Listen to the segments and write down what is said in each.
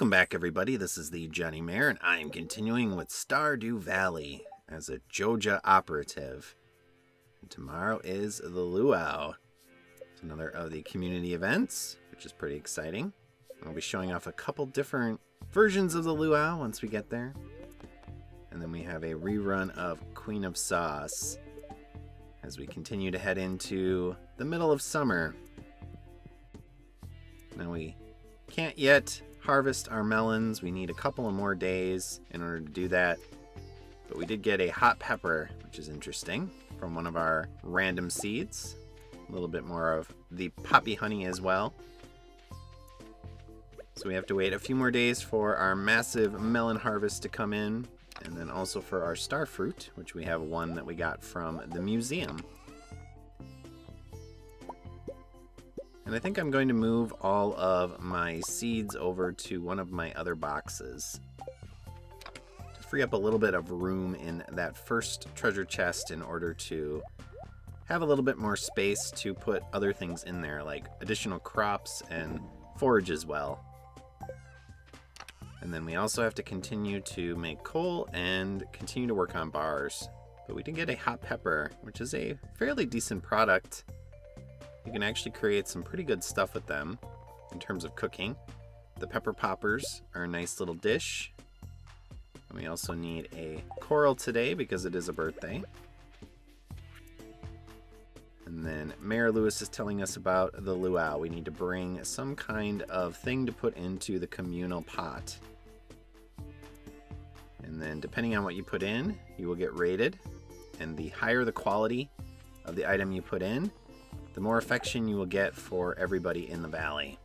Welcome back, everybody. This is the Johnny-mar, and I am continuing with Stardew Valley as a Joja Operative. And tomorrow is the Luau. It's another of the community events, which is pretty exciting. I'll be showing off a couple different versions of the Luau once we get there. And then we have a rerun of Queen of Sauce as we continue to head into the middle of summer. Now we can't yet harvest our melons. We need a couple of more days in order to do that. But we did get a hot pepper, which is interesting, from one of our random seeds. A little bit more of the poppy honey as well. So we have to wait a few more days for our massive melon harvest to come in. And then also for our star fruit, which we have one that we got from the museum. And I think I'm going to move all of my seeds over to one of my other boxes to free up a little bit of room in that first treasure chest in order to have a little bit more space to put other things in there, like additional crops and forage as well. And then we also have to continue to make coal and continue to work on bars. But we did get a hot pepper, which is a fairly decent product. You can actually create some pretty good stuff with them in terms of cooking. The pepper poppers are a nice little dish. And we also need a coral today because it is a birthday. And then Mayor Lewis is telling us about the luau. We need to bring some kind of thing to put into the communal pot. And then depending on what you put in, you will get rated. And the higher the quality of the item you put in, the more affection you will get for everybody in the valley.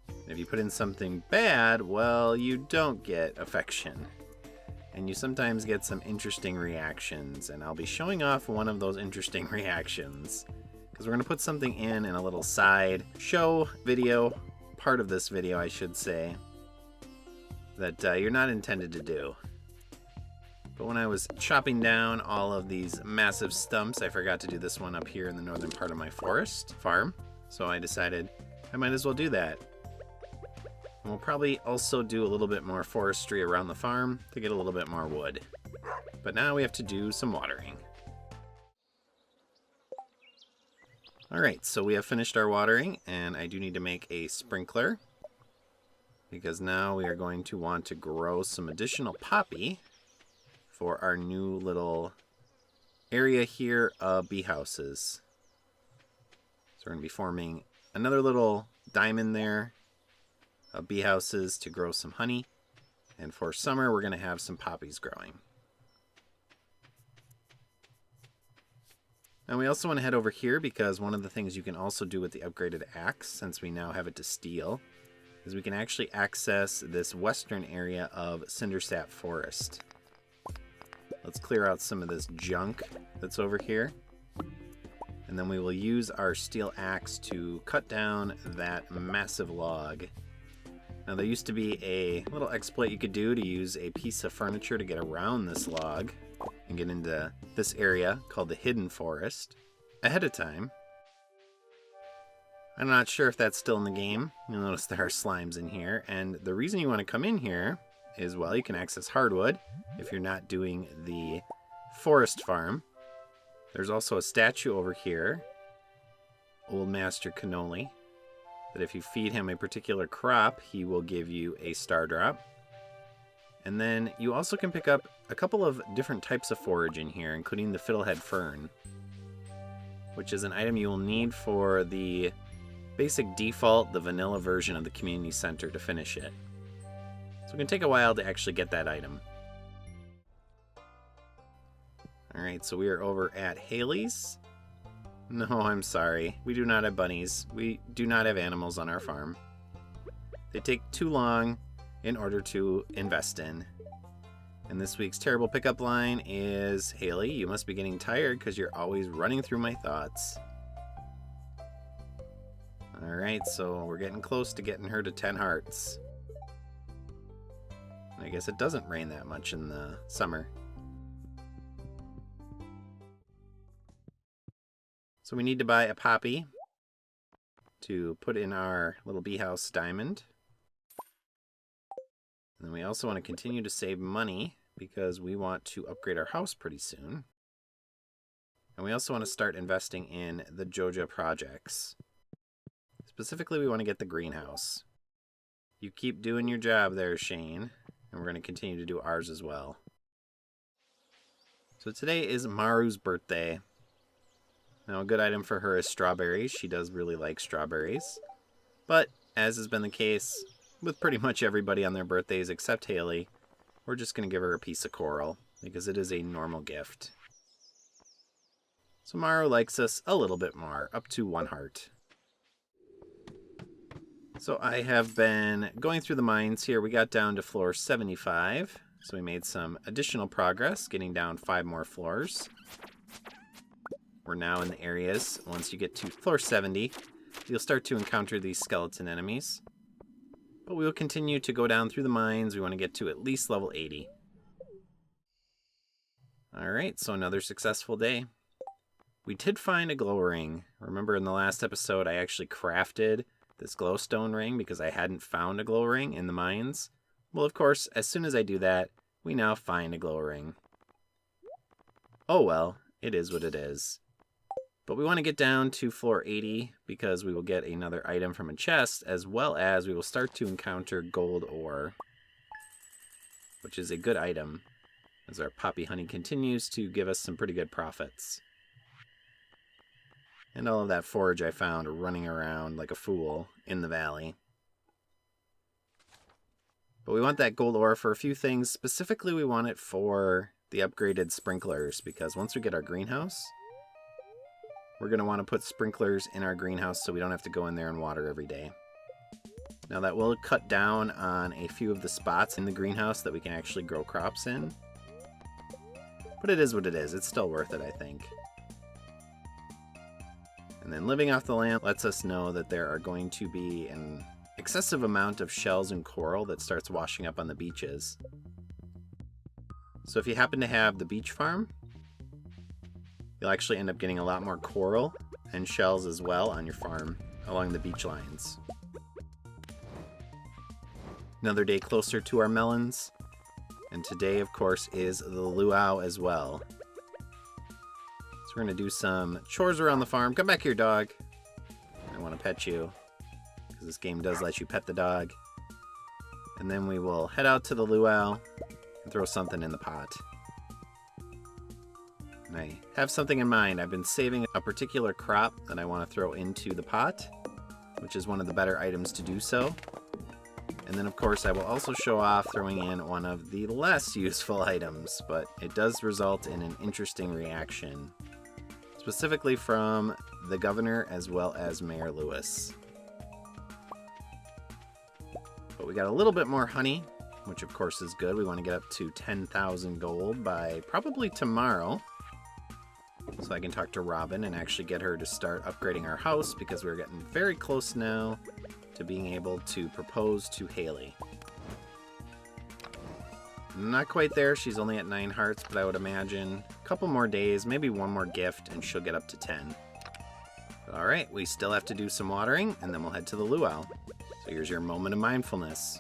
And if you put in something bad, well, you don't get affection. And you sometimes get some interesting reactions, and I'll be showing off one of those interesting reactions. Because we're going to put something in a little side show video, part of this video I should say, that you're not intended to do. But when I was chopping down all of these massive stumps, I forgot to do this one up here in the northern part of my farm. So I decided I might as well do that. And we'll probably also do a little bit more forestry around the farm to get a little bit more wood. But now we have to do some watering. Alright, so we have finished our watering, and I do need to make a sprinkler. Because now we are going to want to grow some additional poppy for our new little area here of bee houses. So we're going to be forming another little diamond there of bee houses to grow some honey. And for summer, we're going to have some poppies growing. And we also want to head over here because one of the things you can also do with the upgraded axe, since we now have it to steal, is we can actually access this western area of Cindersap Forest. Let's clear out some of this junk that's over here. And then we will use our steel axe to cut down that massive log. Now there used to be a little exploit you could do to use a piece of furniture to get around this log and get into this area called the Hidden Forest ahead of time. I'm not sure if that's still in the game. You'll notice there are slimes in here, and the reason you want to come in here is, well, you can access hardwood if you're not doing the forest farm. There's also a statue over here, Old Master Cannoli, that if you feed him a particular crop, he will give you a star drop. And then you also can pick up a couple of different types of forage in here, including the fiddlehead fern, which is an item you will need for the basic default, the vanilla version of the community center to finish it. So it can take a while to actually get that item. Alright, so we are over at Haley's. No, I'm sorry. We do not have bunnies. We do not have animals on our farm. They take too long in order to invest in. And this week's terrible pickup line is, Haley, you must be getting tired because you're always running through my thoughts. Alright, so we're getting close to getting her to 10 hearts. I guess it doesn't rain that much in the summer. So we need to buy a poppy to put in our little bee house diamond. And then we also want to continue to save money because we want to upgrade our house pretty soon. And we also want to start investing in the Joja projects. Specifically, we want to get the greenhouse. You keep doing your job there, Shane, and we're going to continue to do ours as well. So today is Maru's birthday. Now, a good item for her is strawberries. She does really like strawberries. But, as has been the case with pretty much everybody on their birthdays except Haley, we're just going to give her a piece of coral because it is a normal gift. So Maru likes us a little bit more, up to 1 heart. So I have been going through the mines here. We got down to floor 75. So we made some additional progress, getting down 5 more floors. We're now in the areas. Once you get to floor 70, you'll start to encounter these skeleton enemies. But we will continue to go down through the mines. We want to get to at least level 80. Alright, so another successful day. We did find a glow ring. Remember in the last episode I actually crafted this glowstone ring because I hadn't found a glow ring in the mines? Well, of course, as soon as I do that, we now find a glow ring. Oh well, it is what it is. But we want to get down to floor 80 because we will get another item from a chest, as well as we will start to encounter gold ore, which is a good item, as our poppy honey continues to give us some pretty good profits. And all of that forage I found running around like a fool in the valley. But we want that gold ore for a few things. Specifically, we want it for the upgraded sprinklers, because once we get our greenhouse, we're going to want to put sprinklers in our greenhouse so we don't have to go in there and water every day. Now that will cut down on a few of the spots in the greenhouse that we can actually grow crops in. But it is what it is. It's still worth it, I think. And then living off the land lets us know that there are going to be an excessive amount of shells and coral that starts washing up on the beaches. So if you happen to have the beach farm, you'll actually end up getting a lot more coral and shells as well on your farm along the beach lines. Another day closer to our melons. And today, of course, is the luau as well. So we're going to do some chores around the farm. Come back here, dog. I want to pet you, because this game does let you pet the dog. And then we will head out to the luau and throw something in the pot. And I have something in mind. I've been saving a particular crop that I want to throw into the pot, which is one of the better items to do so. And then, of course, I will also show off throwing in one of the less useful items, but it does result in an interesting reaction, specifically from the governor as well as Mayor Lewis. But we got a little bit more honey, which of course is good. We want to get up to 10,000 gold by probably tomorrow, so I can talk to Robin and actually get her to start upgrading our house, because we're getting very close now to being able to propose to Haley. Not quite there. She's only at 9 hearts, but I would imagine a couple more days, maybe one more gift, and she'll get up to 10. Alright, we still have to do some watering, and then we'll head to the luau. So here's your moment of mindfulness.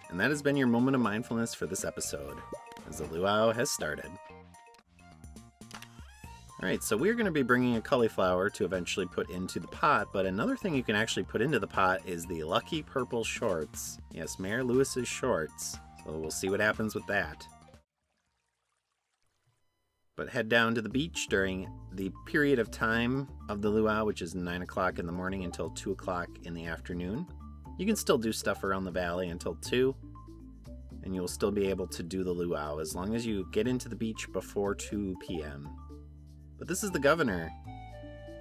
And that has been your moment of mindfulness for this episode, as the luau has started. Alright, so we're going to be bringing a cauliflower to eventually put into the pot, but another thing you can actually put into the pot is the lucky purple shorts. Yes, Mayor Lewis's shorts. So we'll see what happens with that. But head down to the beach during the period of time of the luau, which is 9 o'clock in the morning until 2 o'clock in the afternoon. You can still do stuff around the valley until 2, and you'll still be able to do the luau as long as you get into the beach before 2 p.m. But this is the governor.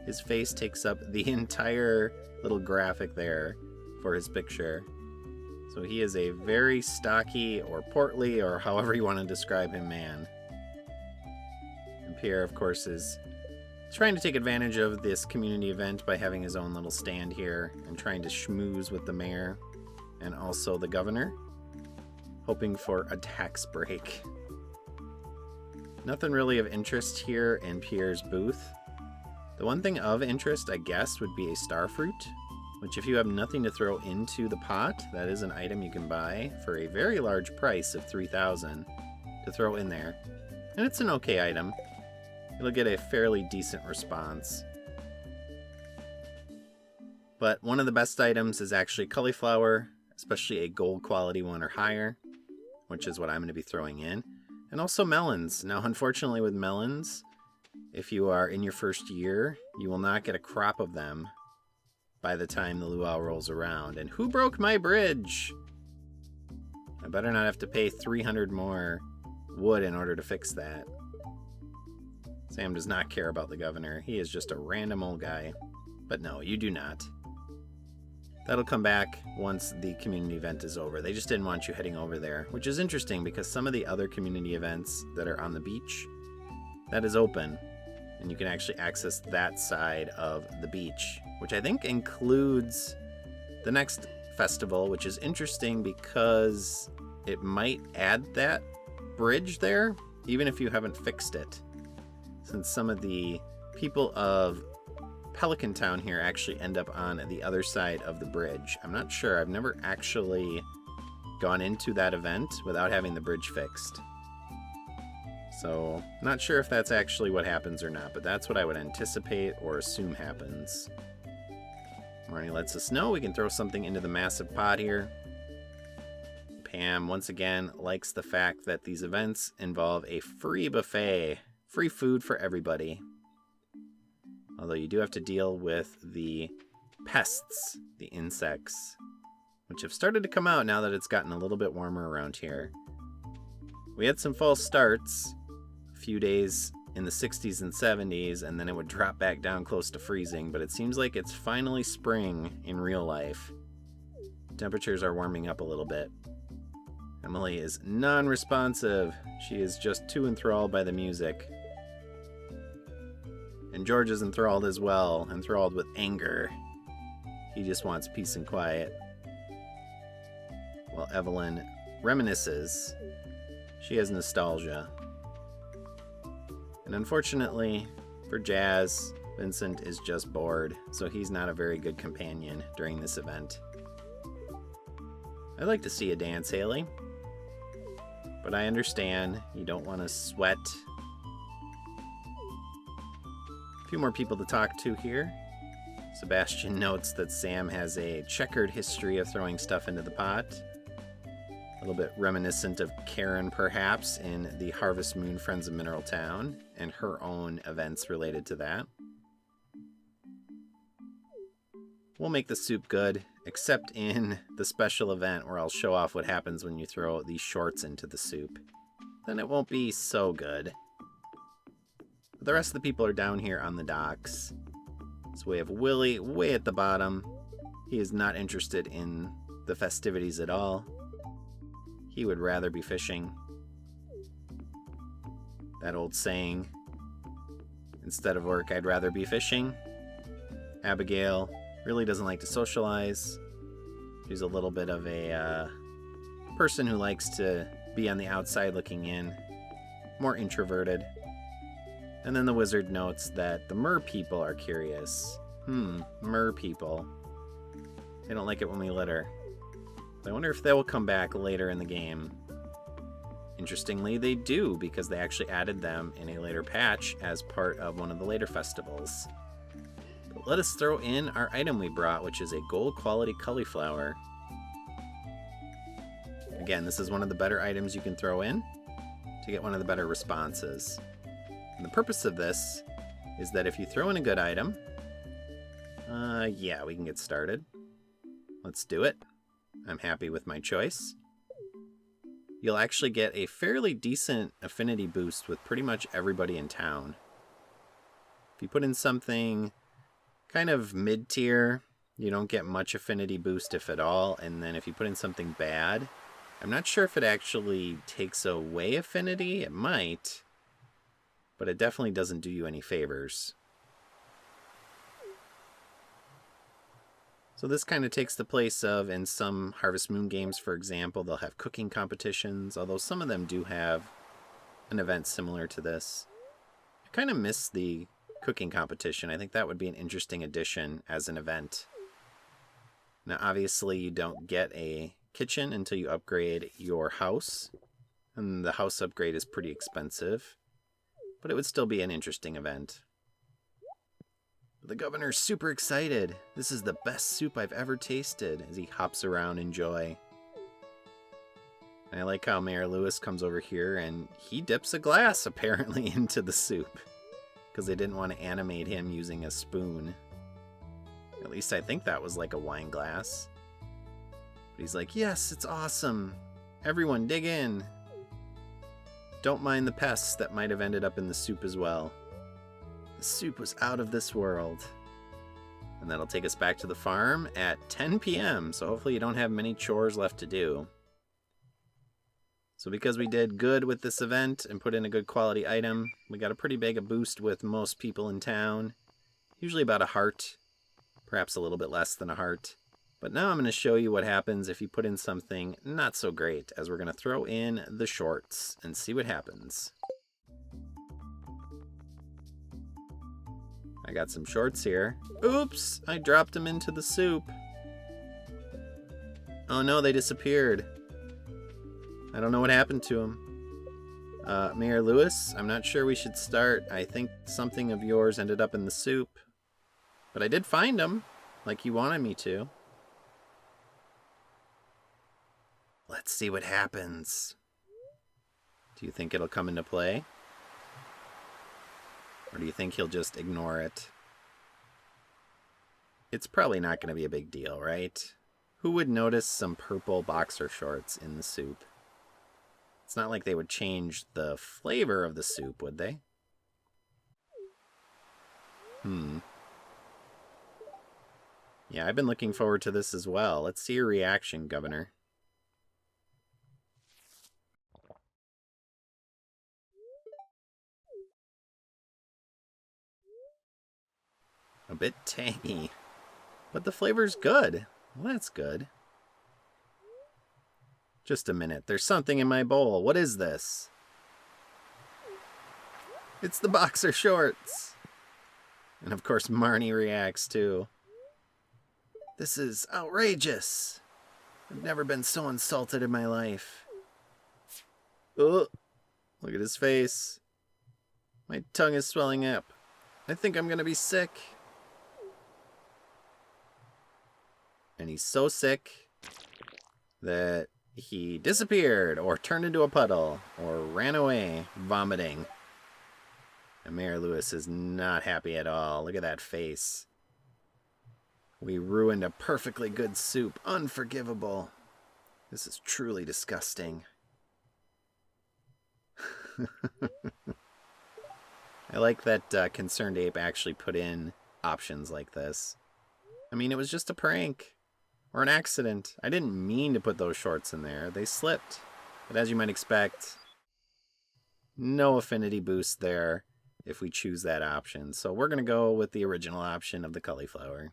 His face takes up the entire little graphic there for his picture. So he is a very stocky or portly, or however you want to describe him, man. And Pierre, of course, is trying to take advantage of this community event by having his own little stand here and trying to schmooze with the mayor and also the governor, hoping for a tax break. Nothing really of interest here in Pierre's booth. The one thing of interest, I guess, would be a starfruit, which if you have nothing to throw into the pot, that is an item you can buy for a very large price of 3,000 to throw in there. And it's an okay item. It'll get a fairly decent response. But one of the best items is actually cauliflower, especially a gold quality one or higher, which is what I'm going to be throwing in. And also melons. Now, unfortunately with melons, if you are in your first year, you will not get a crop of them by the time the luau rolls around. And who broke my bridge? I better not have to pay 300 more wood in order to fix that. Sam does not care about the governor. He is just a random old guy. But no, you do not. That'll come back once the community event is over. They just didn't want you heading over there, which is interesting because some of the other community events that are on the beach, that is open, and you can actually access that side of the beach, which I think includes the next festival, which is interesting because it might add that bridge there, even if you haven't fixed it, since some of the people of Pelican Town here actually end up on the other side of the bridge. I'm not sure. I've never actually gone into that event without having the bridge fixed. So, not sure if that's actually what happens or not, but that's what I would anticipate or assume happens. Marnie lets us know we can throw something into the massive pot here. Pam, once again, likes the fact that these events involve a free buffet. Free food for everybody. Although you do have to deal with the pests, the insects, which have started to come out now that it's gotten a little bit warmer around here. We had some false starts, a few days in the 60s and 70s, and then it would drop back down close to freezing, but it seems like it's finally spring in real life. Temperatures are warming up a little bit. Emily is non-responsive. She is just too enthralled by the music. And George is enthralled as well, enthralled with anger. He just wants peace and quiet. While Evelyn reminisces. She has nostalgia. And unfortunately for Jazz, Vincent is just bored, so he's not a very good companion during this event. I'd like to see a dance, Haley. But I understand you don't want to sweat. A few more people to talk to here. Sebastian notes that Sam has a checkered history of throwing stuff into the pot. A little bit reminiscent of Karen, perhaps, in the Harvest Moon Friends of Mineral Town and her own events related to that. We'll make the soup good, except in the special event where I'll show off what happens when you throw these shorts into the soup. Then it won't be so good. The rest of the people are down here on the docks. So we have Willie way at the bottom. He is not interested in the festivities at all. He would rather be fishing. That old saying, instead of work, I'd rather be fishing. Abigail really doesn't like to socialize. She's a little bit of a person who likes to be on the outside looking in. More introverted. And then the wizard notes that the mer people are curious. Mer people. They don't like it when we litter. I wonder if they will come back later in the game. Interestingly, they do, because they actually added them in a later patch as part of one of the later festivals. But let us throw in our item we brought, which is a gold quality cauliflower. Again, this is one of the better items you can throw in to get one of the better responses. And the purpose of this is that if you throw in a good item, yeah, we can get started. Let's do it. I'm happy with my choice. You'll actually get a fairly decent affinity boost with pretty much everybody in town. If you put in something kind of mid-tier, you don't get much affinity boost, if at all. And then if you put in something bad, I'm not sure if it actually takes away affinity. It might, but it definitely doesn't do you any favors. So this kind of takes the place of, in some Harvest Moon games, for example, they'll have cooking competitions, although some of them do have an event similar to this. I kind of miss the cooking competition. I think that would be an interesting addition as an event. Now, obviously, you don't get a kitchen until you upgrade your house, and the house upgrade is pretty expensive, but it would still be an interesting event. The governor's super excited. This is the best soup I've ever tasted, as he hops around in joy. And I like how Mayor Lewis comes over here and he dips a glass, apparently, into the soup, because they didn't want to animate him using a spoon. At least I think that was like a wine glass. But he's like, yes, it's awesome. Everyone dig in. Don't mind the pests that might have ended up in the soup as well. The soup was out of this world. And that'll take us back to the farm at 10 p.m. So hopefully you don't have many chores left to do. So because we did good with this event and put in a good quality item, we got a pretty big a boost with most people in town. Usually about a heart, perhaps a little bit less than a heart. But now I'm going to show you what happens if you put in something not so great, as we're going to throw in the shorts and see what happens. I got some shorts here. Oops, I dropped them into the soup. Oh no, they disappeared. I don't know what happened to them. Mayor Lewis, I'm not sure we should start. I think something of yours ended up in the soup. But I did find them, like you wanted me to. Let's see what happens. Do you think it'll come into play? Or do you think he'll just ignore it? It's probably not going to be a big deal, right? Who would notice some purple boxer shorts in the soup? It's not like they would change the flavor of the soup, would they? Yeah, I've been looking forward to this as well. Let's see your reaction, Governor. A bit tangy, but the flavor's good. Well, that's good. Just a minute. There's something in my bowl. What is this? It's the boxer shorts. And of course, Marnie reacts too. This is outrageous. I've never been so insulted in my life. Oh, look at his face. My tongue is swelling up. I think I'm gonna be sick. And he's so sick that he disappeared, or turned into a puddle, or ran away, vomiting. And Mayor Lewis is not happy at all. Look at that face. We ruined a perfectly good soup. Unforgivable. This is truly disgusting. I like that Concerned Ape actually put in options like this. I mean, it was just a prank. Or an accident. I didn't mean to put those shorts in there. They slipped. But as you might expect, no affinity boost there if we choose that option. So we're going to go with the original option of the cauliflower.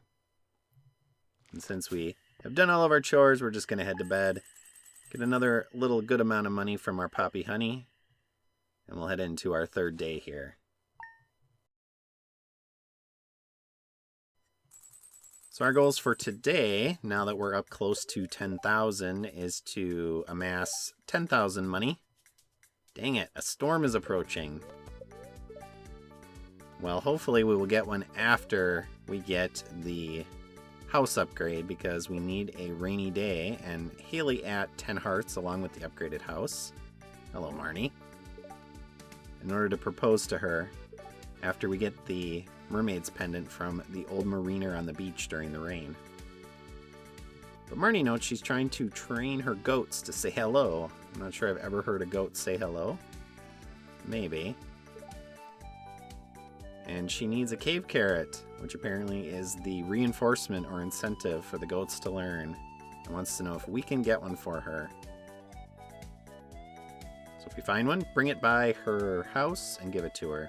And since we have done all of our chores, we're just going to head to bed. Get another little good amount of money from our poppy honey. And we'll head into our third day here. So our goals for today, now that we're up close to 10,000, is to amass 10,000 money Dang it, a storm is approaching. Well, hopefully we will get one after we get the house upgrade, because we need a rainy day, and Haley at 10 hearts along with the upgraded house. Hello, Marnie. In order to propose to her after we get the mermaid's pendant from the old mariner on the beach during the rain. But Marnie notes she's trying to train her goats to say hello. I'm not sure I've ever heard a goat say hello. Maybe. And she needs a cave carrot, which apparently is the reinforcement or incentive for the goats to learn. And wants to know if we can get one for her. So if we find one, bring it by her house and give it to her.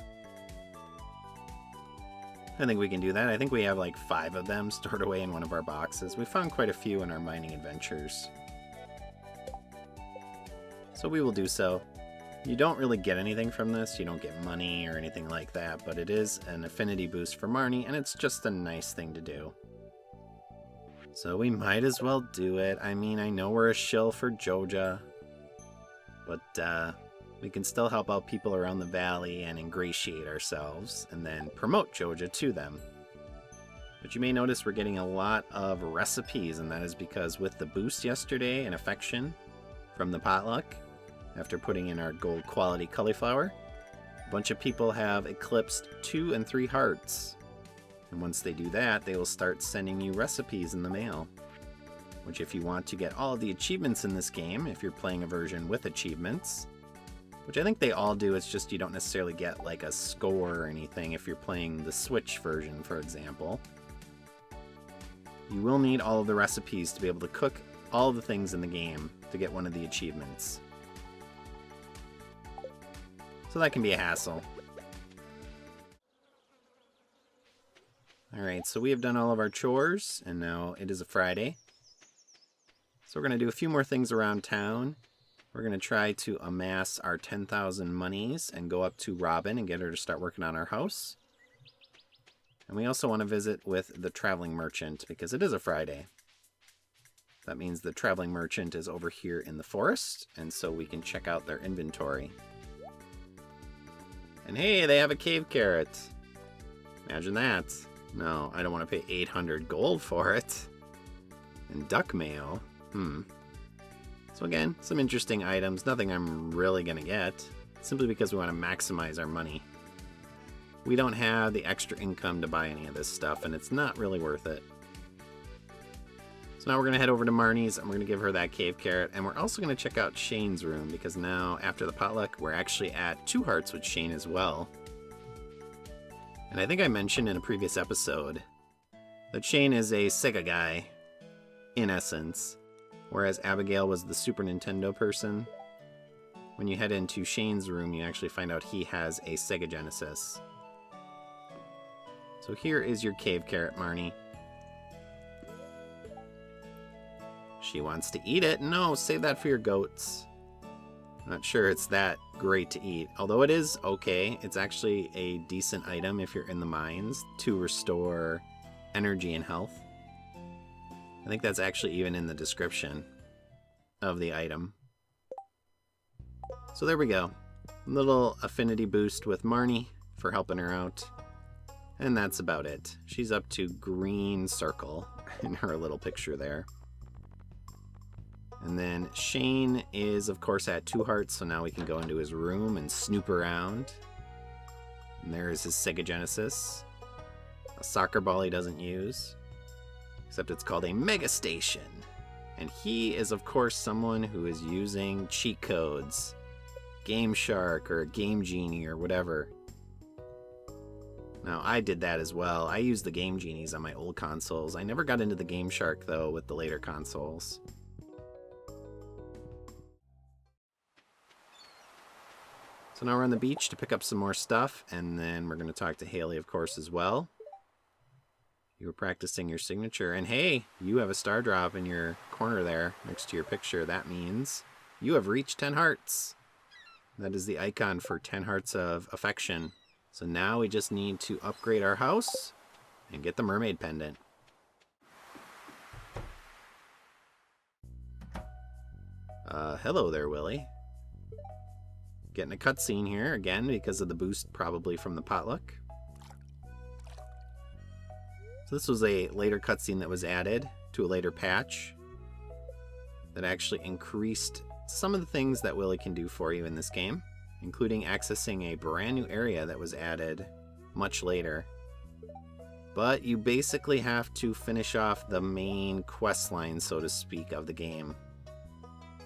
I think we can do that. I think we have like 5 of them stored away in one of our boxes. We found quite a few in our mining adventures. So we will do so. You don't really get anything from this. You don't get money or anything like that, but it is an affinity boost for Marnie, and it's just a nice thing to do. So we might as well do it. I mean, I know we're a shill for Joja, but we can still help out people around the valley and ingratiate ourselves, and then promote Joja to them. But you may notice we're getting a lot of recipes, and that is because with the boost yesterday and affection from the potluck, after putting in our gold quality cauliflower, a bunch of people have eclipsed 2 and 3 hearts. And once they do that, they will start sending you recipes in the mail. Which, if you want to get all of the achievements in this game, if you're playing a version with achievements, which I think they all do, it's just you don't necessarily get like a score or anything if you're playing the Switch version, for example. You will need all of the recipes to be able to cook all of the things in the game to get one of the achievements. So that can be a hassle. Alright, so we have done all of our chores, and now it is a Friday. So we're going to do a few more things around town. We're going to try to amass our 10,000 monies and go up to Robin and get her to start working on our house. And we also want to visit with the traveling merchant, because it is a Friday. That means the traveling merchant is over here in the forest, and so we can check out their inventory. And hey, they have a cave carrot. Imagine that. No, I don't want to pay 800 gold for it. And duck mayo. So again, some interesting items. Nothing I'm really going to get. Simply because we want to maximize our money. We don't have the extra income to buy any of this stuff, and it's not really worth it. So now we're going to head over to Marnie's, and we're going to give her that cave carrot. And we're also going to check out Shane's room, because now, after the potluck, we're actually at 2 hearts with Shane as well. And I think I mentioned in a previous episode that Shane is a Sega guy, in essence, whereas Abigail was the Super Nintendo person. When you head into Shane's room, you actually find out he has a Sega Genesis. So here is your cave carrot, Marnie. She wants to eat it. No, save that for your goats. I'm not sure it's that great to eat. Although it is okay. It's actually a decent item if you're in the mines to restore energy and health. I think that's actually even in the description of the item. So there we go. A little affinity boost with Marnie for helping her out. And that's about it. She's up to green circle in her little picture there. And then Shane is, of course, at 2 hearts, so now we can go into his room and snoop around. And there is his Sega Genesis. A soccer ball he doesn't use. Except it's called a Mega Station. And he is, of course, someone who is using cheat codes. Game Shark or Game Genie or whatever. Now, I did that as well. I used the Game Genies on my old consoles. I never got into the Game Shark, though, with the later consoles. So now we're on the beach to pick up some more stuff, and then we're going to talk to Haley, of course, as well. You were practicing your signature, and hey, you have a star drop in your corner there next to your picture. That means you have reached 10 hearts. That is the icon for 10 hearts of affection. So now we just need to upgrade our house and get the mermaid pendant. Hello there, Willie. Getting a cutscene here, again, because of the boost probably from the potluck. So this was a later cutscene that was added to a later patch that actually increased some of the things that Willy can do for you in this game, including accessing a brand new area that was added much later. But you basically have to finish off the main quest line, so to speak, of the game.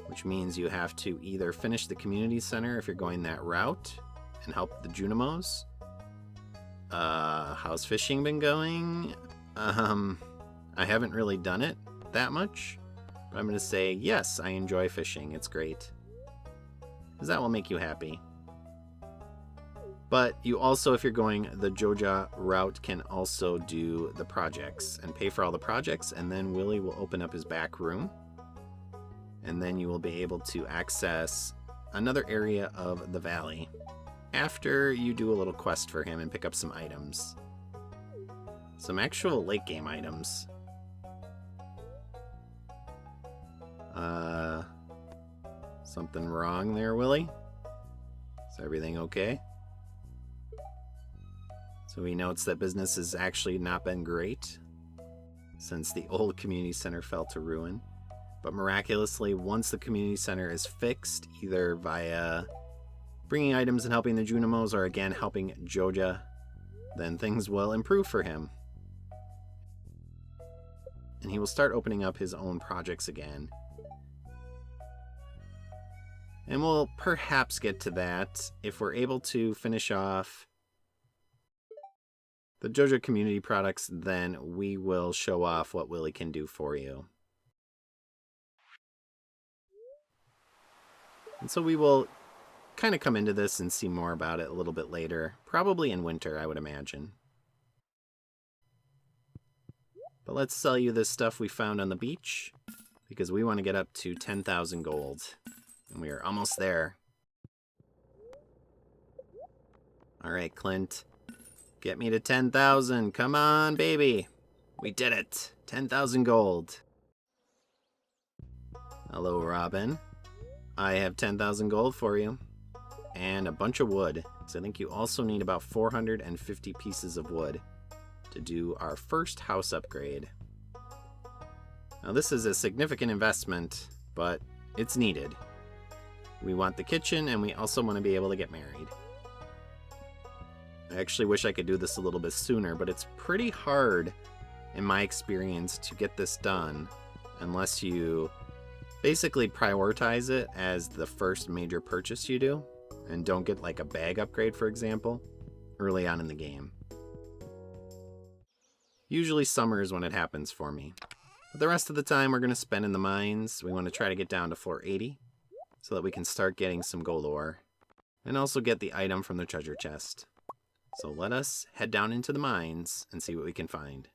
Which means you have to either finish the community center if you're going that route and help the Junimos. How's fishing been going? I haven't really done it that much. But I'm going to say, yes, I enjoy fishing. It's great. Because that will make you happy. But you also, if you're going the Joja route, can also do the projects and pay for all the projects, and then Willy will open up his back room. And then you will be able to access another area of the valley after you do a little quest for him and pick up some items. Some actual late game items. Something wrong there, Willy? Is everything okay? So he notes that business has actually not been great since the old community center fell to ruin. But miraculously, once the community center is fixed, either via bringing items and helping the Junimos or again helping Joja, then things will improve for him. And he will start opening up his own projects again. And we'll perhaps get to that if we're able to finish off the Joja community products, then we will show off what Willy can do for you. And so we will kind of come into this and see more about it a little bit later. Probably in winter, I would imagine. But let's sell you this stuff we found on the beach, because we want to get up to 10,000 gold. And we are almost there. Alright, Clint. Get me to 10,000. Come on, baby. We did it. 10,000 gold. Hello, Robin. I have 10,000 gold for you. And a bunch of wood. So I think you also need about 450 pieces of wood to do our first house upgrade. Now this is a significant investment, but it's needed. We want the kitchen, and we also want to be able to get married. I actually wish I could do this a little bit sooner, but it's pretty hard, in my experience, to get this done unless you basically prioritize it as the first major purchase you do, and don't get like a bag upgrade, for example, early on in the game. Usually summer is when it happens for me. But the rest of the time we're going to spend in the mines. We want to try to get down to floor 80. So that we can start getting some gold ore. And also get the item from the treasure chest. So let us head down into the mines and see what we can find.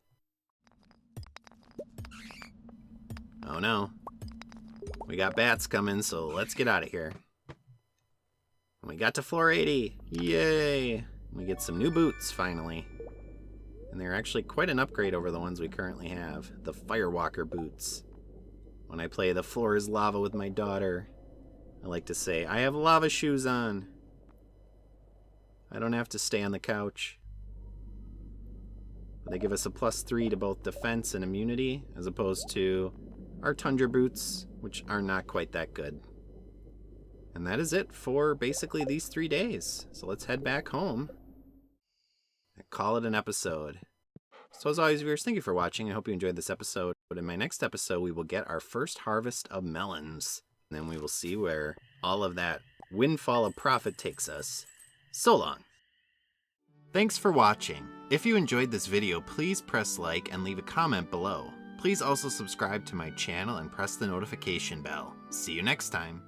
Oh no. We got bats coming, so let's get out of here. And we got to floor 80. Yay! We get some new boots, finally. And they're actually quite an upgrade over the ones we currently have. The Firewalker boots. When I play The Floor is Lava with my daughter, I like to say, I have lava shoes on. I don't have to stay on the couch. They give us a +3 to both defense and immunity, as opposed to our Tundra boots, which are not quite that good. And that is it for basically these 3 days. So let's head back home and call it an episode. So as always, viewers, thank you for watching. I hope you enjoyed this episode. But in my next episode, we will get our first harvest of melons. And then we will see where all of that windfall of profit takes us. So long. Thanks for watching. If you enjoyed this video, please press like and leave a comment below. Please also subscribe to my channel and press the notification bell. See you next time.